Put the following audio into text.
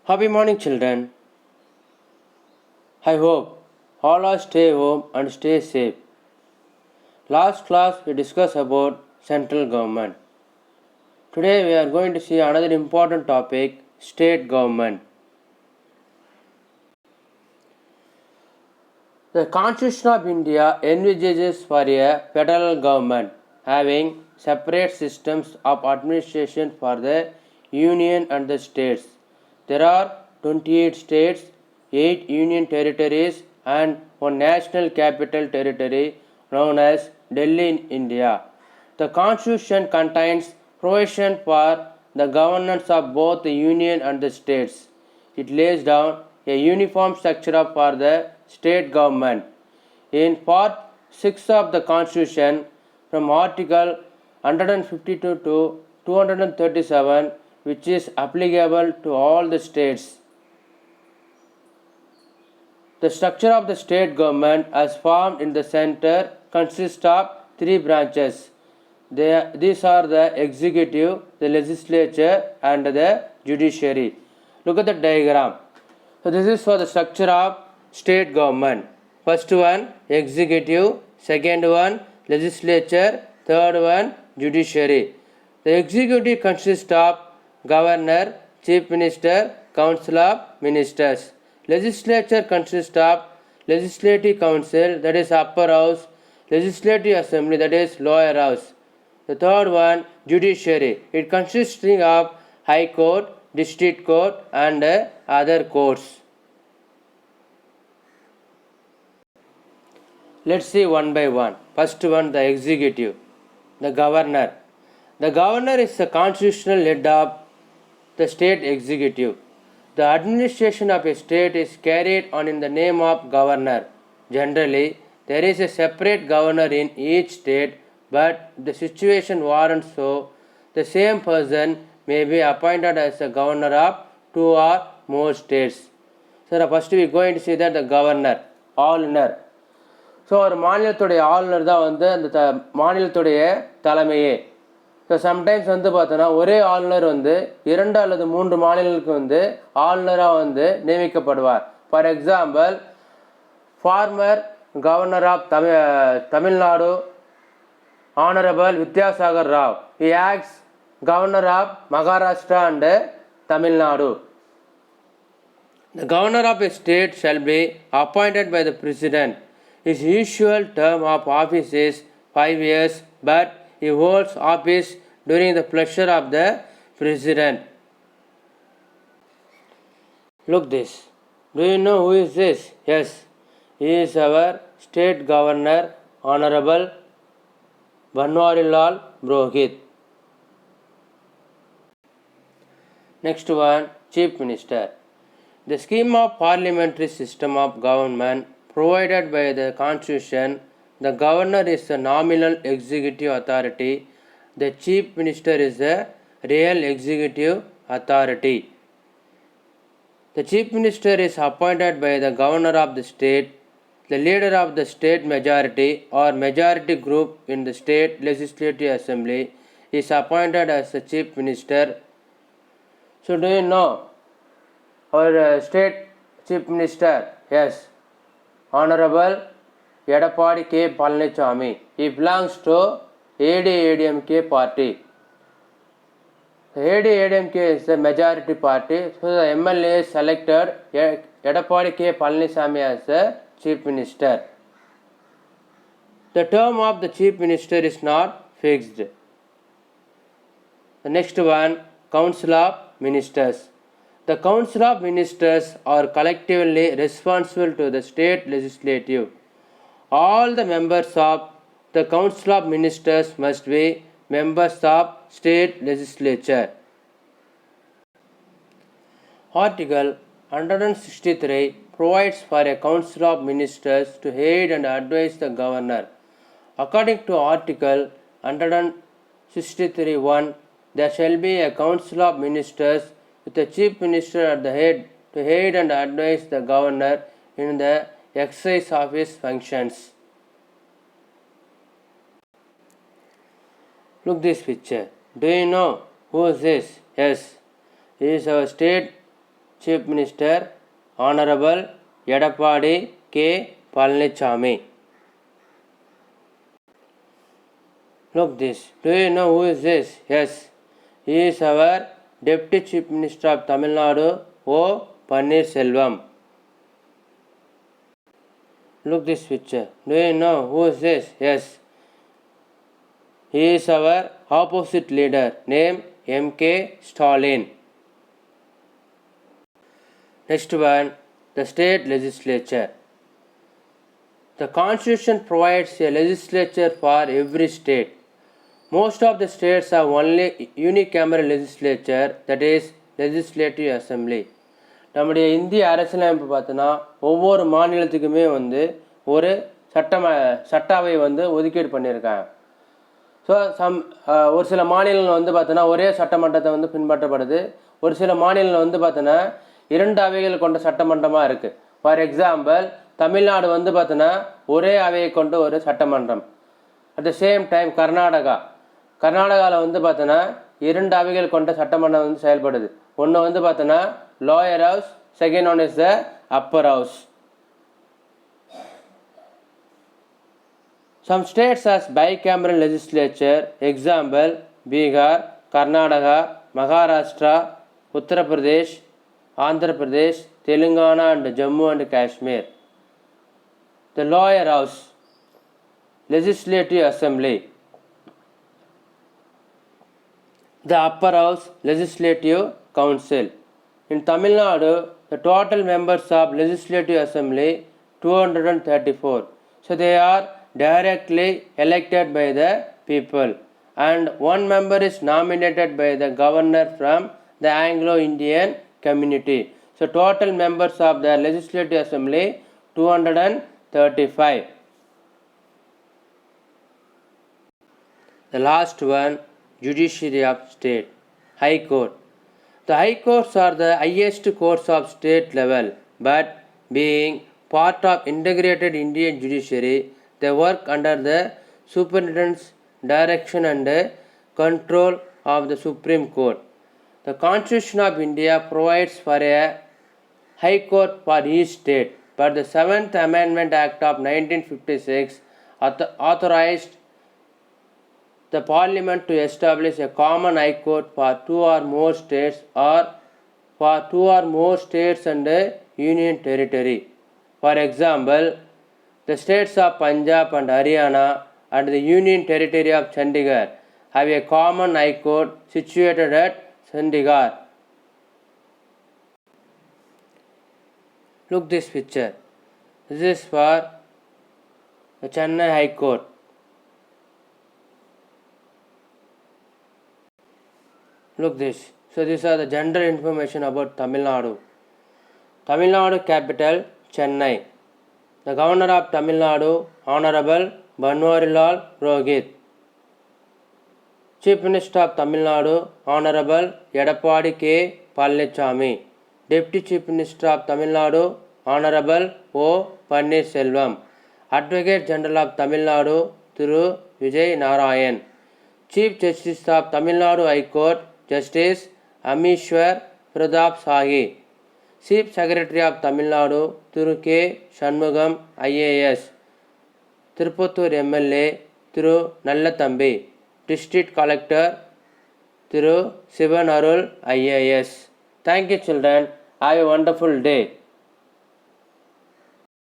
Happy morning, children. I hope all are stay home and stay safe. Last class we discussed about central government. Today we are going to see another important topic, state government. The Constitution of India envisages for a federal government having separate systems of administration for the union and the states. There are 28 states, 8 union territories and one national capital territory known as Delhi in India. The Constitution contains provision for the governance of both the union and the states. It lays down a uniform structure for the state government. In Part 6 of the Constitution, from Article 152 to 237, which is applicable to all the states. The structure of the state government as formed in the center consists of three branches. These are the executive, the legislature and the judiciary. Look at the diagram. So this is for the structure of state government. First one executive, second one legislature, third one judiciary. The executive consists of governor, chief minister, council of ministers. Legislature consists of legislative council, that is upper house, legislative assembly, that is lower house. The third one judiciary. It consisting of high court, district court and other courts. Let's see one by one. First one, the executive, the governor. The governor is the constitutional head of the state executive. The administration of a state is carried on in the name of governor. Generally, there is a separate governor in each state, but the situation warrants so the same person may be appointed as the governor of two or more states. So, first we are going to see that the governor, ஆளுநர். So ஒரு மாநிலத்துடைய ஆளுநர் தான் அந்த மாநிலத்துடைய தலைமையே. So sometimes பார்த்தோன்னா ஒரே ஆளுநர் 2 அல்லது 3 மாநிலங்களுக்கு ஆளுநராக நியமிக்கப்படுவார். For example, former governor of Tamil Nadu honourable Vidyasagar Rao, he acts governor of Maharashtra and Tamil Nadu. The governor of a state shall be appointed by the president. His usual term of office is 5 years, but he holds office during the pleasure of the president. Look this. Do you know who is this? Yes, he is our state governor, Honorable Banwarilal Purohit. Next one, Chief Minister. The scheme of parliamentary system of government provided by the Constitution, the governor is the nominal executive authority. The chief minister is the real executive authority. The chief minister is appointed by the governor of the state. The leader of the state majority or majority group in the state legislative assembly is appointed as the chief minister. So do you know our state chief minister? Yes, Honorable Edappadi K. Palanichami. He belongs to ADADMK party. The ADADMK is the majority party, so the MLA selected Edappadi K. Palanichami as the chief minister. The term of the chief minister is not fixed. The next one, Council of Ministers. The Council of Ministers are collectively responsible to the state legislative. All the members of the Council of Ministers must be members of state legislature. Article 163 provides for a Council of Ministers to aid and advise the governor. According to Article 163(1), there shall be a Council of Ministers with the chief minister at the head to aid and advise the governor in the exercise of his functions. Look this picture. Do you know who is this? Yes, he is our state Chief Minister Honorable Edappadi K. Palanichami. Look this. Do you know who is this? Yes. He is our Deputy Chief Minister of Tamil Nadu, O. Pannirselvam. Look this picture. Do you know who is this? Yes. He is our opposite leader, named M.K. Stalin. Next one, the state legislature. The constitution provides a legislature for every state. Most of the states have only unicameral legislature, that is legislative assembly. நம்முடைய இந்திய அரசியலமைப்பு பார்த்தோன்னா ஒவ்வொரு மாநிலத்துக்குமே வந்து ஒரு சட்டாவை வந்து ஒதுக்கீடு பண்ணியிருக்காங்க. ஸோ ஒரு சில மாநிலங்கள் வந்து பார்த்தோன்னா ஒரே சட்டமன்றத்தை வந்து பின்பற்றப்படுது. ஒரு சில மாநிலங்கள் வந்து பார்த்தோன்னா 2 அவைகள் கொண்ட சட்டமன்றமாக இருக்குது. ஃபார் எக்ஸாம்பிள் தமிழ்நாடு வந்து பார்த்தோன்னா ஒரே அவையை கொண்ட ஒரு சட்டமன்றம். அட் த சேம் டைம் கர்நாடகாவில் வந்து பார்த்தோன்னா 2 அவைகள் கொண்ட சட்டமன்றம் வந்து செயல்படுது. ஒன்று வந்து பார்த்தோன்னா lower house, second one is the Appar house. Some states has bicameral legislature, example Bihar, Karnataka, Maharashtra, Uttar Pradesh, Andhra Pradesh, Telangana and Jammu and Kashmir. The lower house, Legislative Assembly. The upper house, Legislative Council. In Tamil Nadu, the total members of Legislative Assembly 234. So they are directly elected by the people, and one member is nominated by the governor from the Anglo-Indian community. So total members of the Legislative Assembly 235. The last one, Judiciary of State, High Court. The High Courts are the highest courts of state level, but being part of integrated Indian judiciary, they work under the superintendent's direction and control of the Supreme Court. The Constitution of India provides for a High Court for each state, but the 7th Amendment Act of 1956 authorized the Parliament to establish a common High Court for 2 or more states or for 2 or more states and union territory. For example, the states of Punjab and Haryana and the Union Territory of Chandigarh have a common High Court situated at Chandigarh. Look this picture. This is for the Chennai High Court. Look this. So these are the general information about Tamil Nadu. Tamil Nadu capital Chennai. The Governor of Tamil Nadu, Honorable Banwarilal Purohit. Chief Minister of Tamil Nadu, Honorable Edappadi K. Palanichami. Deputy Chief Minister of Tamil Nadu, Honorable O. Pannirselvam. Advocate General of Tamil Nadu, Thiru Vijay Narayan. Chief Justice of Tamil Nadu High Court, Justice Amishwar Pradap Sahi. Chief Secretary of Tamil Nadu, Thiru K. Shanmugam IAS. Tirupattur MLA, Thiru Nallathambi. District Collector, Thiru Sivan Arul IAS. Thank you children. Have a wonderful day.